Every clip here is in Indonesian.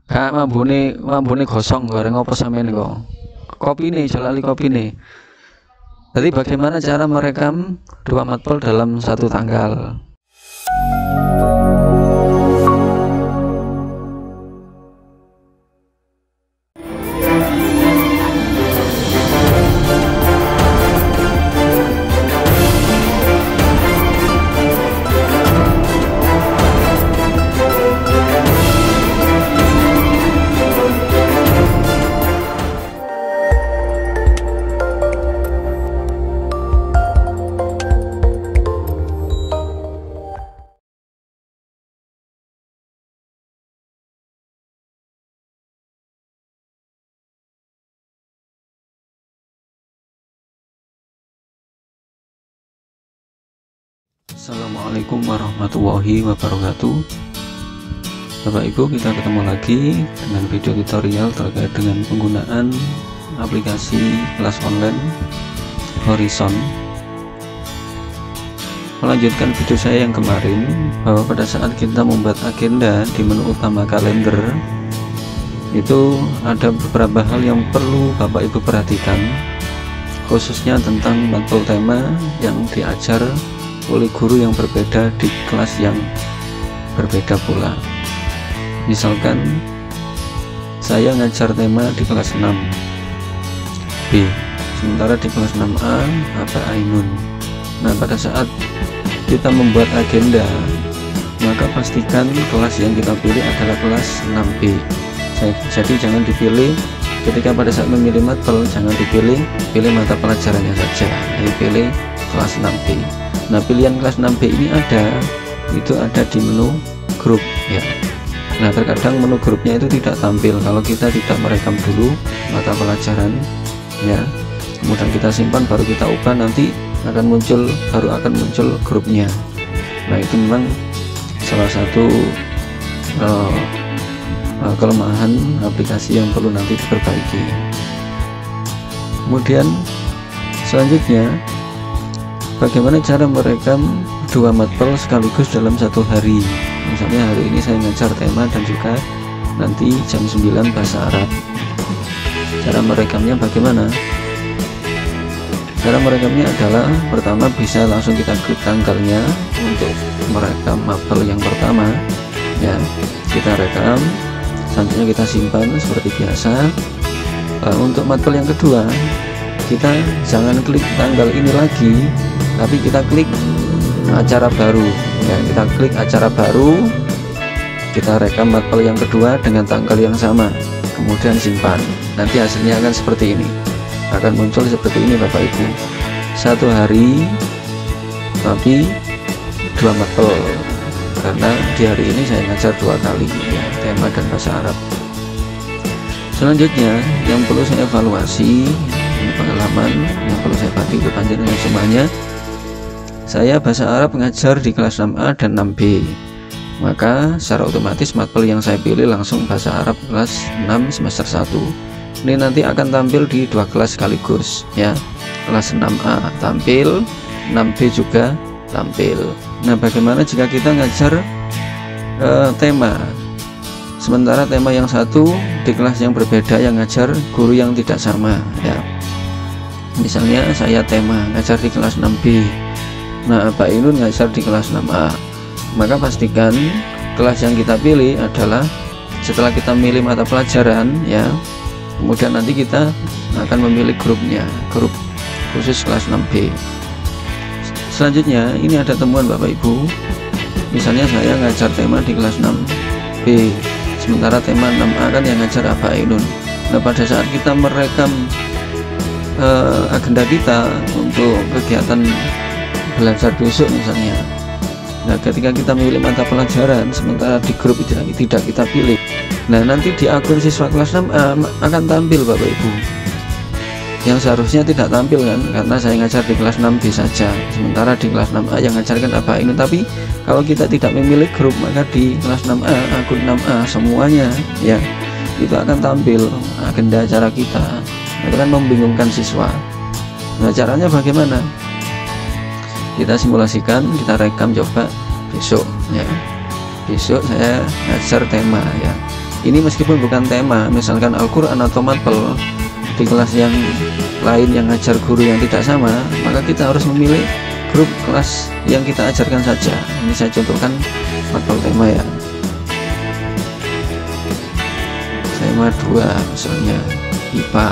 Kak mambune gosong goreng apa sampean kok. Kopi nih, jalali kopi nih. Jadi bagaimana cara merekam dua matpel dalam satu tanggal? Assalamualaikum warahmatullahi wabarakatuh. Bapak Ibu, kita ketemu lagi dengan video tutorial terkait dengan penggunaan aplikasi kelas online Horizon. Melanjutkan video saya yang kemarin, bahwa pada saat kita membuat agenda di menu utama kalender, itu ada beberapa hal yang perlu Bapak Ibu perhatikan, khususnya tentang matpel tema yang diajar oleh guru yang berbeda di kelas yang berbeda pula. Misalkan saya ngajar tema di kelas 6B, sementara di kelas 6A ada Ainun. Nah, pada saat kita membuat agenda, maka pastikan kelas yang kita pilih adalah kelas 6B. Jadi jangan dipilih ketika pada saat memilih matpel, jangan pilih mata pelajarannya saja, pilih kelas 6B. Nah, pilihan kelas 6B ini ada di menu grup ya. Nah, terkadang menu grupnya itu tidak tampil kalau kita tidak merekam dulu mata pelajaran ya. Kemudian kita simpan, baru kita ubah, nanti baru akan muncul grupnya. Nah, itu memang salah satu kelemahan aplikasi yang perlu nanti diperbaiki. Kemudian selanjutnya, bagaimana cara merekam dua matpel sekaligus dalam satu hari. Misalnya hari ini saya ngajar tema dan juga nanti jam 9 bahasa Arab. Cara merekamnya bagaimana? Cara merekamnya adalah, pertama bisa langsung kita klik tanggalnya untuk merekam matpel yang pertama ya. Kita rekam, selanjutnya kita simpan seperti biasa. Untuk matpel yang kedua, kita jangan klik tanggal ini lagi, tapi kita klik acara baru ya. Kita klik acara baru, kita rekam matpel yang kedua dengan tanggal yang sama, kemudian simpan. Nanti hasilnya akan seperti ini, akan muncul seperti ini Bapak Ibu. Satu hari tapi dua matpel, karena di hari ini saya ngajar dua kali ya, tema dan bahasa Arab. Selanjutnya yang perlu saya evaluasi, ini pengalaman yang perlu saya bagi ke panjenengan semuanya. Saya bahasa Arab mengajar di kelas 6A dan 6B, maka secara otomatis matpel yang saya pilih langsung bahasa Arab kelas 6 semester 1. Ini nanti akan tampil di dua kelas sekaligus ya. Kelas 6A tampil, 6B juga tampil. Nah, bagaimana jika kita ngajar tema, sementara tema yang satu di kelas yang berbeda yang ngajar guru yang tidak sama ya. Misalnya saya tema ngajar di kelas 6B, nah Pak Inun ngajar di kelas 6A, maka pastikan kelas yang kita pilih adalah setelah kita milih mata pelajaran ya, kemudian nanti kita akan memilih grupnya, grup khusus kelas 6B. Selanjutnya ini ada temuan Bapak Ibu, misalnya saya ngajar tema di kelas 6B, sementara tema 6A kan yang ngajar Pak Ainun. Nah, pada saat kita merekam agenda kita untuk kegiatan belajar besok misalnya, nah ketika kita memilih mata pelajaran sementara di grup tidak kita pilih, nah nanti di akun siswa kelas 6A akan tampil Bapak Ibu, yang seharusnya tidak tampil kan, karena saya ngajar di kelas 6B saja, sementara di kelas 6A yang ngajarkan apa ini. Tapi kalau kita tidak memilih grup, maka di kelas 6A, akun 6A semuanya ya, itu akan tampil agenda acara kita. Itu kan membingungkan siswa. Nah, caranya bagaimana? Kita simulasikan, kita rekam coba besok ya. Besok saya ngajar tema ya. ini meskipun bukan tema, misalkan Al-Quran atau matpel di kelas yang lain yang ngajar guru yang tidak sama, maka kita harus memilih grup kelas yang kita ajarkan saja. Ini saya contohkan matpel tema ya, tema 2 misalnya IPA.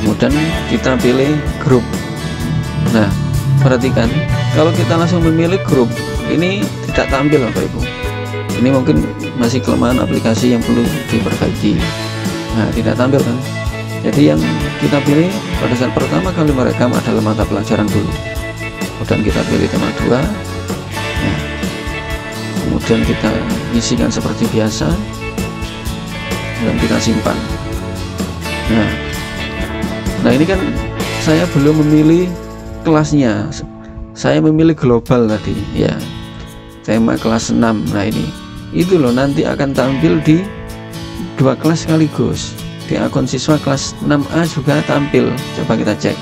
Kemudian kita pilih grup. Nah, perhatikan, kalau kita langsung memilih grup, ini tidak tampil Bapak Ibu. Ini mungkin masih kelemahan aplikasi yang perlu diperbaiki. Nah, tidak tampil kan. Jadi yang kita pilih pada saat pertama kali merekam adalah mata pelajaran dulu. Kemudian kita pilih tema 2. Nah, kemudian kita isikan seperti biasa dan kita simpan. Nah ini kan saya belum memilih kelasnya, saya memilih global tadi ya, tema kelas 6. Nah ini itu loh, nanti akan tampil di 2 kelas sekaligus. Di akun siswa kelas 6A juga tampil, coba kita cek.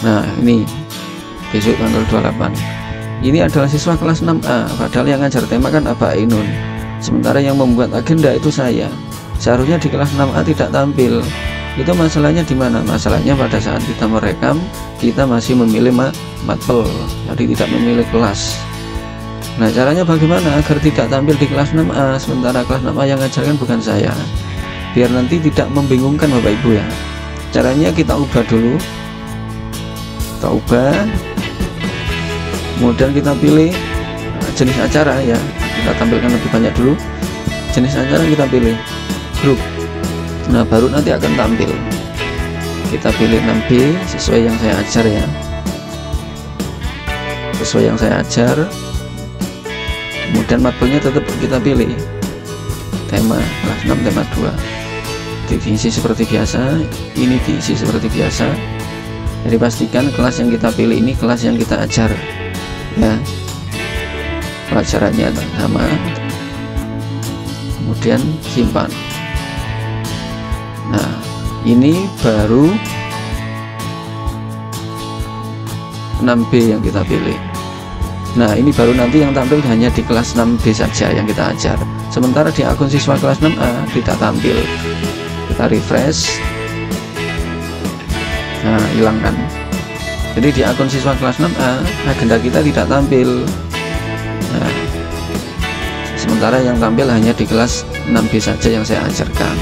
Nah ini besok tanggal 28, ini adalah siswa kelas 6A, padahal yang ngajar tema kan Abah Ainun, sementara yang membuat agenda itu saya. Seharusnya di kelas 6A tidak tampil. Itu masalahnya di mana? Masalahnya pada saat kita merekam, kita masih memilih matpel, jadi tidak memilih kelas. Nah caranya bagaimana agar tidak tampil di kelas 6A, sementara kelas 6A yang ngajarkan bukan saya, biar nanti tidak membingungkan Bapak Ibu ya. Caranya kita ubah dulu, kita ubah, kemudian kita pilih jenis acara ya, kita tampilkan lebih banyak dulu. Jenis acara kita pilih grup. Nah baru nanti akan tampil. Kita pilih 6B sesuai yang saya ajar ya, sesuai yang saya ajar. Kemudian matpelnya tetap kita pilih tema kelas 6 tema 2, diisi seperti biasa, ini diisi seperti biasa. Jadi pastikan kelas yang kita pilih ini kelas yang kita ajar ya, pelajarannya sama. Kemudian simpan. Nah ini baru 6B yang kita pilih. Nah ini baru nanti yang tampil hanya di kelas 6B saja yang kita ajar, sementara di akun siswa kelas 6A tidak tampil. Kita refresh. Nah hilangkan. Jadi di akun siswa kelas 6A agenda kita tidak tampil. Nah, sementara yang tampil hanya di kelas 6B saja yang saya ajarkan.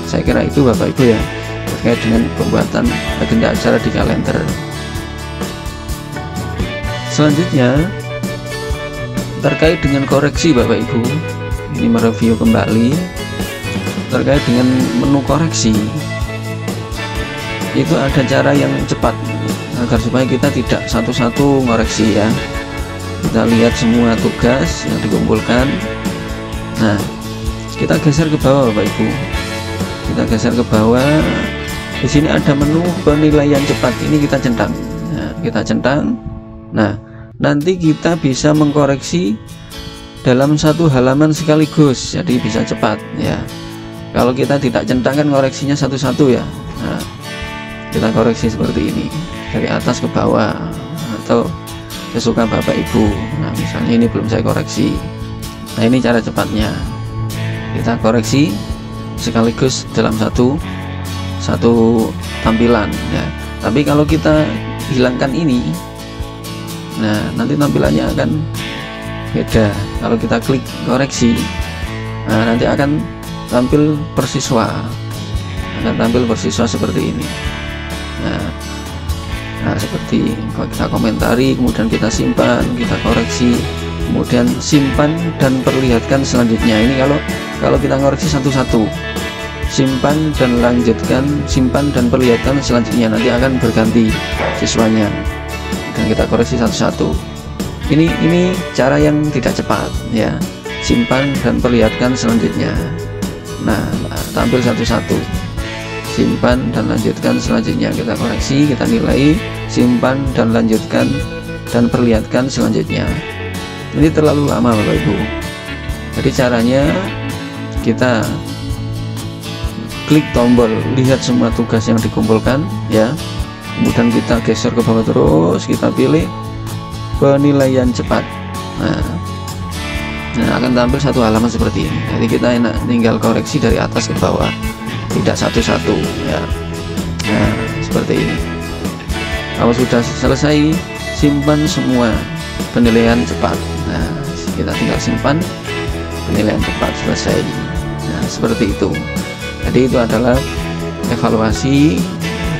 Saya kira itu Bapak Ibu ya, terkait dengan pembuatan agenda acara di kalender. Selanjutnya terkait dengan koreksi Bapak Ibu, ini mereview kembali terkait dengan menu koreksi. Itu ada cara yang cepat agar supaya kita tidak satu-satu ngoreksi ya. Kita lihat semua tugas yang dikumpulkan. Nah kita geser ke bawah Bapak Ibu, kita geser ke bawah. Di sini ada menu penilaian cepat, ini kita centang. Nah, kita centang. Nah nanti kita bisa mengkoreksi dalam satu halaman sekaligus, jadi bisa cepat ya. Kalau kita tidak centang kan koreksinya satu-satu ya. Nah kita koreksi seperti ini, dari atas ke bawah atau sesuka Bapak Ibu. Nah misalnya ini belum saya koreksi. Nah ini cara cepatnya, kita koreksi sekaligus dalam satu tampilan ya. Tapi kalau kita hilangkan ini, nah nanti tampilannya akan beda. Kalau kita klik koreksi, nah nanti akan tampil persiswa, seperti ini. Nah seperti kalau kita komentari, kemudian kita simpan, kita koreksi, kemudian simpan dan perlihatkan selanjutnya. Ini kalau kita koreksi satu-satu, simpan dan lanjutkan, simpan dan perlihatkan selanjutnya, nanti akan berganti siswanya dan kita koreksi satu-satu. Ini cara yang tidak cepat ya, simpan dan perlihatkan selanjutnya. Nah tampil satu-satu, simpan dan lanjutkan selanjutnya, kita koreksi, kita nilai, simpan dan lanjutkan dan perlihatkan selanjutnya. Ini terlalu lama Bapak Ibu. Jadi caranya kita klik tombol lihat semua tugas yang dikumpulkan ya, kemudian kita geser ke bawah terus, kita pilih penilaian cepat. Nah, akan tampil satu halaman seperti ini. Jadi kita tinggal koreksi dari atas ke bawah, tidak satu-satu ya. Nah, seperti ini. Kalau sudah selesai, simpan semua penilaian cepat. Nah, kita tinggal simpan penilaian cepat, selesai. Nah, seperti itu. Jadi itu adalah evaluasi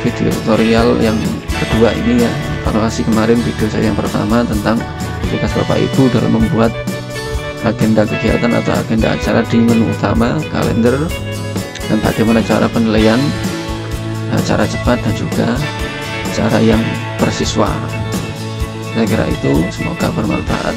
video tutorial yang kedua ini ya. Evaluasi kemarin video saya yang pertama tentang tugas Bapak Ibu dalam membuat agenda kegiatan atau agenda acara di menu utama kalender, dan bagaimana cara penilaian, cara cepat dan juga cara yang bersiswa. Saya kira itu, semoga bermanfaat.